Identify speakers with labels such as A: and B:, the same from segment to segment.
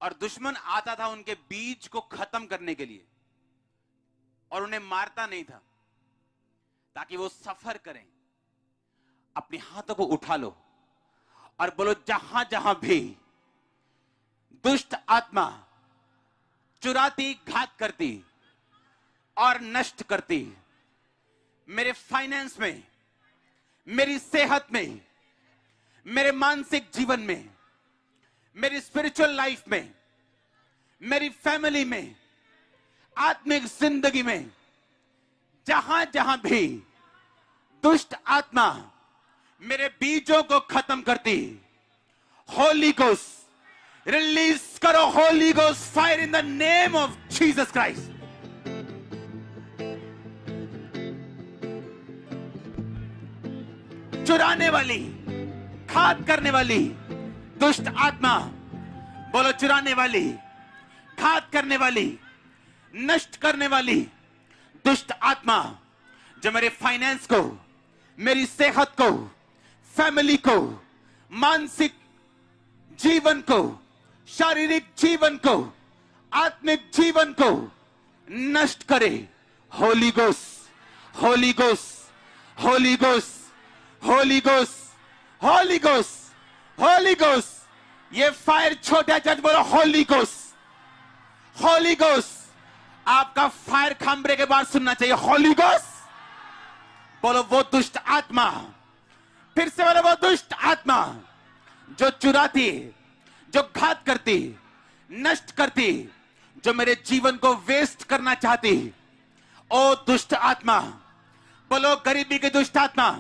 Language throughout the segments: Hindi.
A: और दुश्मन आता था उनके बीज को खत्म करने के लिए, और उन्हें मारता नहीं था ताकि वो सफर करें। अपने हाथों को उठा लो और बोलो, जहां जहां भी दुष्ट आत्मा चुराती, घात करती और नष्ट करती, मेरे फाइनेंस में, मेरी सेहत में, मेरे मानसिक जीवन में, मेरी स्पिरिचुअल लाइफ में, मेरी फैमिली में, आत्मिक जिंदगी में, जहां जहां भी दुष्ट आत्मा मेरे बीजों को खत्म करती, होली गोस्ट रिलीज करो, holy ghost fire in the name of Jesus Christ. चुराने वाली, घात करने वाली दुष्ट आत्मा, बोलो चुराने वाली, घात करने वाली, नष्ट करने वाली दुष्ट आत्मा जो मेरे फाइनेंस को, मेरी सेहत को, फैमिली को, मानसिक जीवन को, शारीरिक जीवन को, आत्मिक जीवन को नष्ट करे, Holi ghost, holy ghost, holy ghost, holy ghost, holy ghost, holy ghost. ये फायर छोटा चर्च बोलो, होली गोस्ट, होली गोस्ट। आपका फायर खंबरे के बाद सुनना चाहिए, होली गोस्ट। बोलो वो दुष्ट आत्मा, फिर से बोलो वो दुष्ट आत्मा जो चुराती, जो घात करती, नष्ट करती, जो मेरे जीवन को वेस्ट करना चाहती, ओ दुष्ट आत्मा। बोलो गरीबी की दुष्ट आत्मा,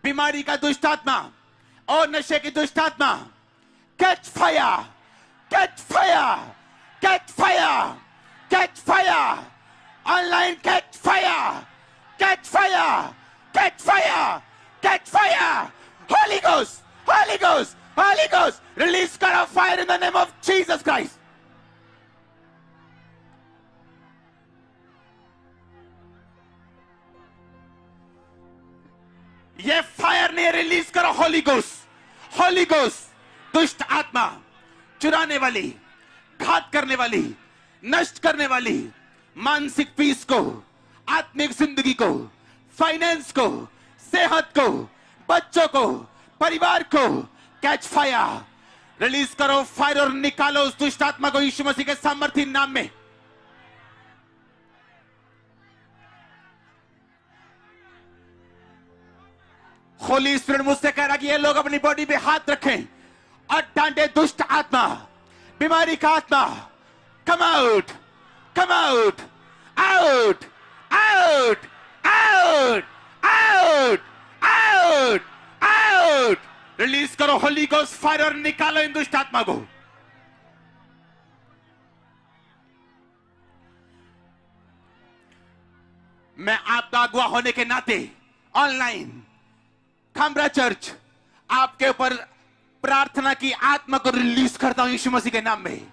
A: बीमारी का दुष्ट आत्मा, और नशे की दुष्ट आत्मा, catch fire, catch fire, catch fire, catch fire, online catch fire, catch fire, catch fire, catch fire, holy ghost, holy ghost, holy ghost, release करो fire in the name of Jesus Christ. ये फायर ने रिलीज करो, होली गोस्ट, होली गोस्ट। दुष्ट आत्मा, चुराने वाली, घात करने वाली, नष्ट करने वाली मानसिक पीस को, आत्मिक जिंदगी को, फाइनेंस को, सेहत को, बच्चों को, परिवार को, कैच फायर, रिलीज करो फायर और निकालो उस दुष्ट आत्मा को यीशु मसीह के सामर्थी नाम में। होली स्पिरिट मुझसे कह रहा कि ये लोग अपनी बॉडी पे हाथ रखें और डांटे दुष्ट आत्मा, बीमारी का आत्मा, कम आउट, कम out, out, out, out, out, out, out. Release करो होली गोस्ट फायर और निकालो इन दुष्ट आत्मा को। मैं आपका अगुआ होने के नाते ऑनलाइन खामरा चर्च आपके ऊपर प्रार्थना की आत्मा को रिलीज करता हूं यीशु मसीह के नाम में।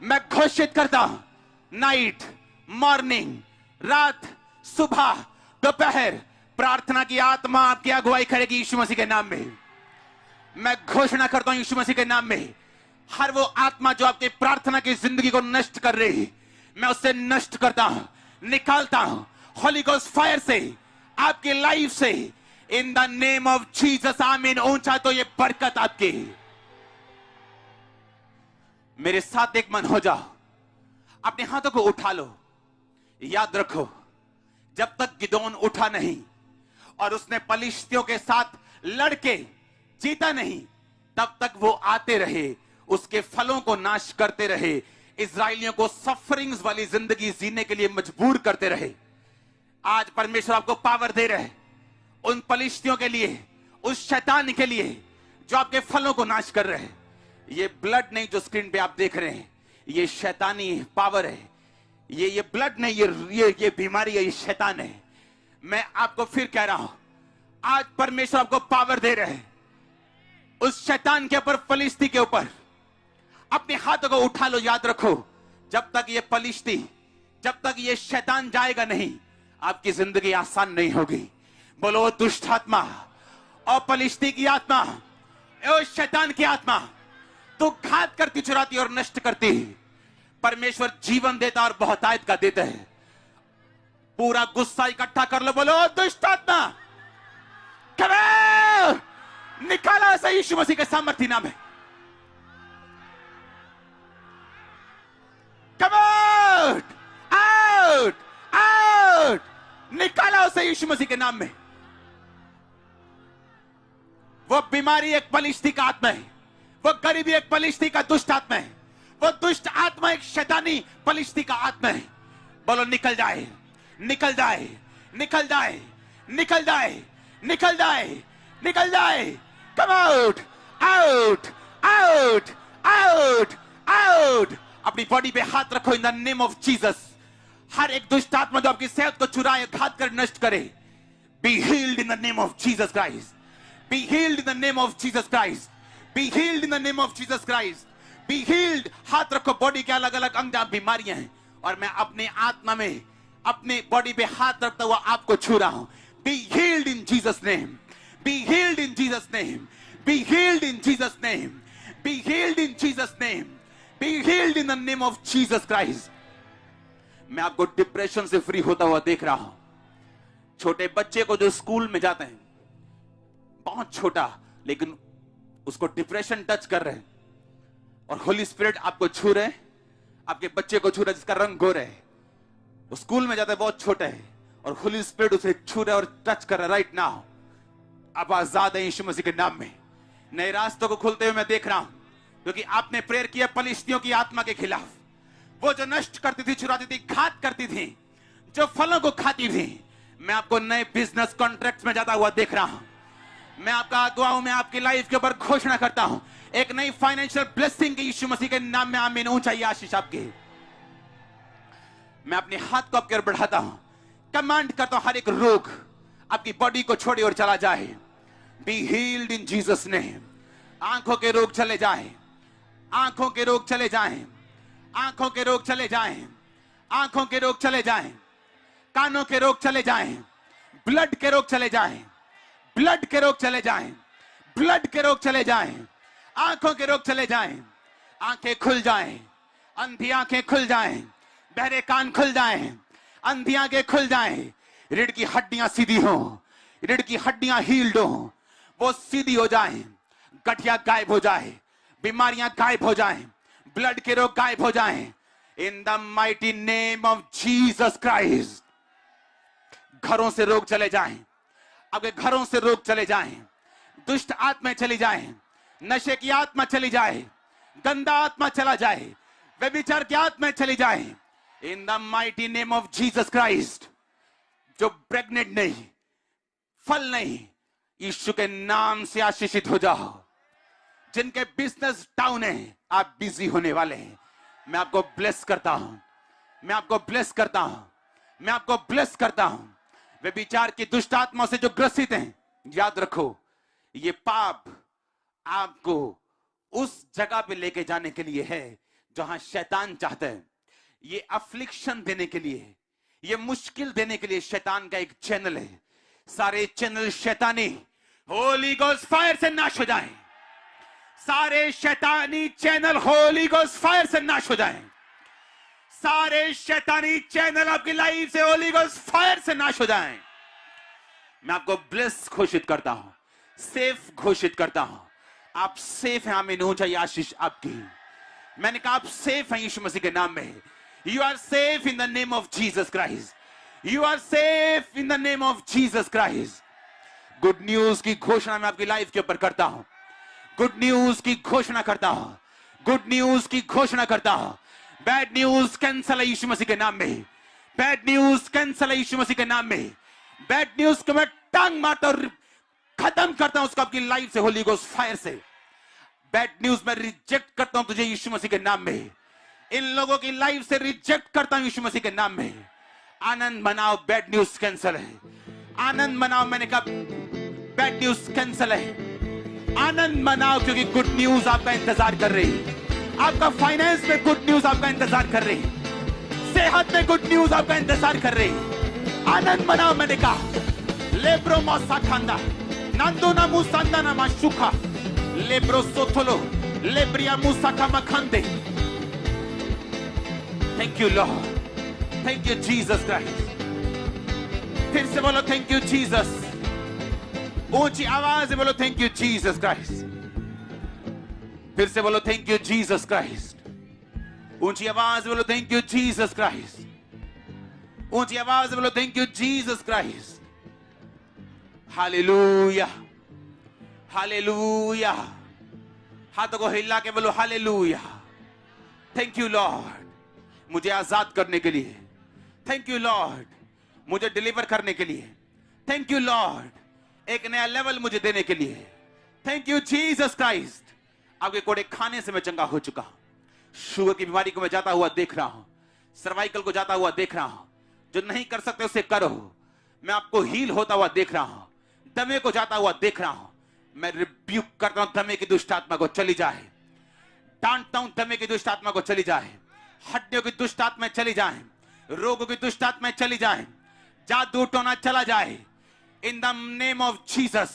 A: मैं घोषित करता हूं, नाइट, मॉर्निंग, रात, सुबह, दोपहर प्रार्थना की आत्मा आपकी अगुवाई करेगी यीशु मसीह के नाम में। मैं घोषणा करता हूं यीशु मसीह के नाम में, हर वो आत्मा जो आपकी प्रार्थना की जिंदगी को नष्ट कर रही, मैं उससे नष्ट करता हूं, निकालता हूं होली गोस्ट फायर से, आपकी लाइफ से, इन द नेम ऑफ जीसस। आमीन। ऊंचा तो ये बरकत आपकी। मेरे साथ एक मन हो जाओ, अपने हाथों को उठा लो। याद रखो, जब तक गिदोन उठा नहीं और उसने पलिश्तियों के साथ लड़के जीता नहीं, तब तक वो आते रहे, उसके फलों को नाश करते रहे, इजरायलियों को सफरिंग्स वाली जिंदगी जीने के लिए मजबूर करते रहे। आज परमेश्वर आपको पावर दे रहे उन पलिश्तियों के लिए, उस शैतान के लिए जो आपके फलों को नाश कर रहे हैं। ये ब्लड नहीं जो स्क्रीन पे आप देख रहे हैं, ये शैतानी पावर है। ये ब्लड नहीं, ये बीमारी है, ये शैतान है। मैं आपको फिर कह रहा हूं, आज परमेश्वर आपको पावर दे रहे हैं उस शैतान के ऊपर, फलिश्ती के ऊपर। अपने हाथों को उठा लो। याद रखो, जब तक ये फलिश्ती, जब तक ये शैतान जाएगा नहीं, आपकी जिंदगी आसान नहीं होगी। बोलो दुष्ट आत्मा और फलिश्ती की आत्मा और शैतान की आत्मा, तू घात करती, चुराती और नष्ट करती। परमेश्वर जीवन देता और बहुतायत का देता है। पूरा गुस्सा इकट्ठा कर लो, बोलो दुष्ट आत्मा निकाला से यीशु मसीह के सामर्थ्य नाम में। Come out! Out! Out! निकाला उसे यीशु मसीह के नाम में। वो बीमारी एक पलिश्ती का आत्मा है, वो गरीबी एक पलिश्ती का दुष्ट आत्मा है, वो दुष्ट आत्मा एक शैतानी पलिश्ती का आत्मा है। बोलो निकल जाए, निकल जाए, निकल जाए, निकल जाए, निकल जाए, निकल जाए। Come out, out, out, out, out. अपनी बॉडी पे हाथ रखो in the name of Jesus. हर एक दुष्ट आत्मा जो आपकी सेहत को चुराए, घात कर नष्ट करे, be healed in the name of Jesus Christ. Be healed in the name of Jesus Christ. Be healed in the name of Jesus Christ. Be healed. हाथ रखो, बॉडी के अलग अलग अंग जहां बीमारियां हैं, और मैं अपने आत्मा में अपने बॉडी पे हाथ रखता हुआ आपको छू रहा हूं। Be healed in Jesus name. Be healed in Jesus name. Be healed in Jesus name. Be healed in Jesus name. Be healed in the name of Jesus Christ. मैं आपको डिप्रेशन से फ्री होता हुआ देख रहा हूं। छोटे बच्चे को जो स्कूल में जाते हैं, बहुत छोटा, लेकिन उसको डिप्रेशन टच कर रहे हैं, और होली स्पिरिट आपको छू रहे हैं, आपके बच्चे को छू रहे, जिसका रंग गोरा है। वो स्कूल में जाता है, बहुत छोटा है, और होली स्पिरिट उसे छू रहा है और टच कर रहा है राइट नाउ। आप आजाद है यीशु मसीह के नाम में। नए रास्तों को खुलते हुए मैं देख रहा हूं, क्योंकि आपने प्रेयर किया पलिश्तियों की आत्मा के खिलाफ। वो जो नष्ट करती थी, चुराती थी, घात करती थी, जो फलों को खाती थी। मैं आपको नए बिजनेस कॉन्ट्रैक्ट्स में जाता हुआ देख रहा हूं। मैं आपका अगुवा हूं। मैं आपकी लाइफ के ऊपर घोषणा करता हूं एक नई फाइनेंशियल ब्लेसिंग की यीशु मसीह के नाम में। आमीन। ऊंचाई आशीष आपके। मैं अपने हाथ को आपके ओर बढ़ाता हूं, कमांड करता हूं हर एक रोग आपकी बॉडी को छोड़े और चला जाए। Be healed in Jesus name. आंखों के रोग चले जाएं, आंखों के रोग चले जाएं, आंखों के रोग चले जाएं, आंखों के रोग चले जाएं, कानों के रोग चले जाएं, ब्लड के रोग चले जाएं, ब्लड के रोग चले जाएं, ब्लड के रोग चले जाएं, आंखों के रोग चले जाएं, आंखें खुल जाएं, अंधी आंखें खुल जाएं, बहरे कान खुल जाएं, अंधी आंखें खुल जाएं, रीढ़ की हड्डियां सीधी हो, रीढ़ की हड्डियां हील्ड हो, वो सीधी हो जाएं, गठिया गायब हो जाए, बीमारियां गायब हो जाएं, ब्लड के रोग गायब हो जाएं, in the mighty name of Jesus Christ. घरों से रोग चले जाएं, आपके घरों से रोग चले जाएं, दुष्ट आत्मा चली जाएं, नशे की आत्मा चली जाए, गंदा आत्मा चला जाए, व्यभिचार की आत्मा चली जाए, in the mighty name of Jesus Christ. जो प्रेग्नेंट नहीं, फल नहीं, यीशु के नाम से आशीषित हो जाओ। जिनके बिजनेस डाउन है, आप बिजी होने वाले हैं। मैं आपको ब्लेस करता हूं, मैं आपको ब्लेस करता हूं, मैं आपको ब्लेस करता हूं। व्यभिचार की दुष्ट आत्मा से जो ग्रसित हैं, याद रखो, ये पाप आपको उस जगह पे लेके जाने के लिए है जहां शैतान चाहता है। ये अफ्लिक्शन देने के लिए है, ये मुश्किल देने के लिए शैतान का एक चैनल है। सारे चैनल शैतानी होली गोस्ट फायर से नाश हो जाएं। सारे शैतानी चैनल होली गोस्ट फायर से नाश हो जाएं। सारे शैतानी चैनल आपकी लाइफ से होली गोस्ट फायर से नाश हो जाएं। मैं आपको ब्लेस घोषित करता हूं, सेफ घोषित करता हूं। आप सेफ हैं। आमीन। हो जाए आशीष आपकी। मैंने कहा आप सेफ हैं यीशु मसीह के नाम में। You are safe in the name of Jesus Christ. You are safe in the name of Jesus Christ. Good news की घोषणा मैं आपकी लाइफ के ऊपर करता हूं। गुड न्यूज की घोषणा करता हूं। गुड न्यूज की घोषणा करता हूं। बैड न्यूज कैंसल है यीशु मसीह के नाम में। बैड न्यूज कैंसल है यीशु मसीह के नाम में। बैड न्यूज को मैं टांग मारता और खत्म करता हूं उसको आपकी लाइफ से होली गोस्ट फायर से। बैड न्यूज में रिजेक्ट करता हूं तुझे यीशु मसीह के नाम में। इन लोगों की लाइफ से रिजेक्ट करता हूं यीशु मसीह के नाम में। आनंद मनाओ, बैड न्यूज कैंसल है। आनंद मनाओ, मैंने कहा बैड न्यूज कैंसल है। आनंद मनाओ, क्योंकि गुड न्यूज आपका इंतजार कर रही है। आपका फाइनेंस में गुड न्यूज आपका इंतजार कर रही है। सेहत में गुड न्यूज आपका इंतजार कर रही है। आनंद मनाओ, मैंने कहा लेब्रो मौसा खांदा नंदो ना मुसांदा ना माशुखा लेब्रो सोथोलो लेब्रिया मूसा का मखंदे। Thank you Lord, thank you Jesus Christ. फिर से बोलो थैंक यू जीसस, ऊंची आवाज से बोलो थैंक यू जीसस क्राइस्ट। फिर से बोलो थैंक यू जीसस क्राइस्ट, ऊंची आवाज से बोलो थैंक यू जीसस क्राइस्ट, ऊंची आवाज से बोलो thank you Jesus Christ. Hallelujah, hallelujah. हाथों को हिला के बोलो हालेलुया। थैंक यू लॉर्ड मुझे आजाद करने के लिए, थैंक यू लॉर्ड मुझे डिलीवर करने के लिए, थैंक यू लॉर्ड एक नया लेवल मुझे देने के लिए, थैंक यू जीसस क्राइस्ट। आपके कोड़े खाने से मैं चंगा हो चुका हूं, शुगर की बीमारी को मैं जाता हुआ देख रहा हूं, सर्वाइकल को जाता हुआ देख रहा हूं, जो नहीं कर सकते उसे करो। मैं आपको हील होता हुआ देख रहा हूं, दमे को जाता हुआ देख रहा हूं। मैं रिब्यूक करता हूं दमे की दुष्ट आत्मा को चली जाए, डांटता हूं दमे की दुष्ट आत्मा को चली जाए, हड्डियों की दुष्ट आत्माएं चली जाए, रोगों की दुष्ट आत्माएं चली जाए, जादू टोना चला जाए। In the name of Jesus,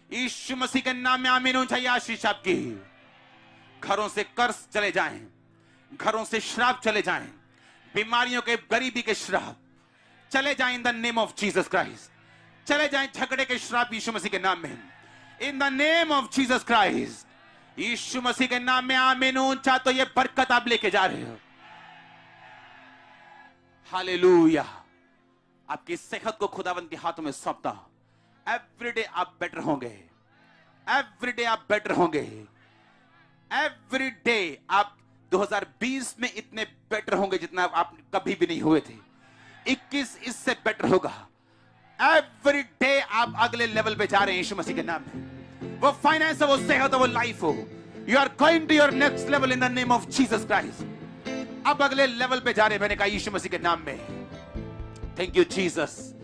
A: यीशु मसीह के नाम में आमीन। चाहिए आशीष आपकी। घरों से कर्ज चले जाएं, घरों से श्राप चले जाएं, बीमारियों के गरीबी के श्राप चले जाएं इन the name of Jesus Christ. चले जाएं झगड़े के श्राप यीशु मसीह के नाम में, in the name of Jesus Christ. यीशु मसीह के नाम में आमीन। ऊंचा तो ये बरकत आप लेके जा रहे हो। हालेलुया। आपकी सेहत को खुदावंद के हाथों में सौंपता हूं। एवरीडे आप बेटर होंगे, एवरीडे आप बेटर होंगे, एवरीडे आप 2020 में इतने बेटर होंगे जितना आप कभी भी नहीं हुए थे। 21 इससे बेटर होगा। एवरी डे आप अगले लेवल पे जा रहे हैं यीशु मसीह के नाम में। वो फाइनेंस हो, वो सेहत हो, वो लाइफ हो, you are going to your next level in the name of Jesus Christ. अब अगले लेवल पे जा रहे हैं, मैंने कहा यीशु मसीह के नाम में। Thank you Jesus.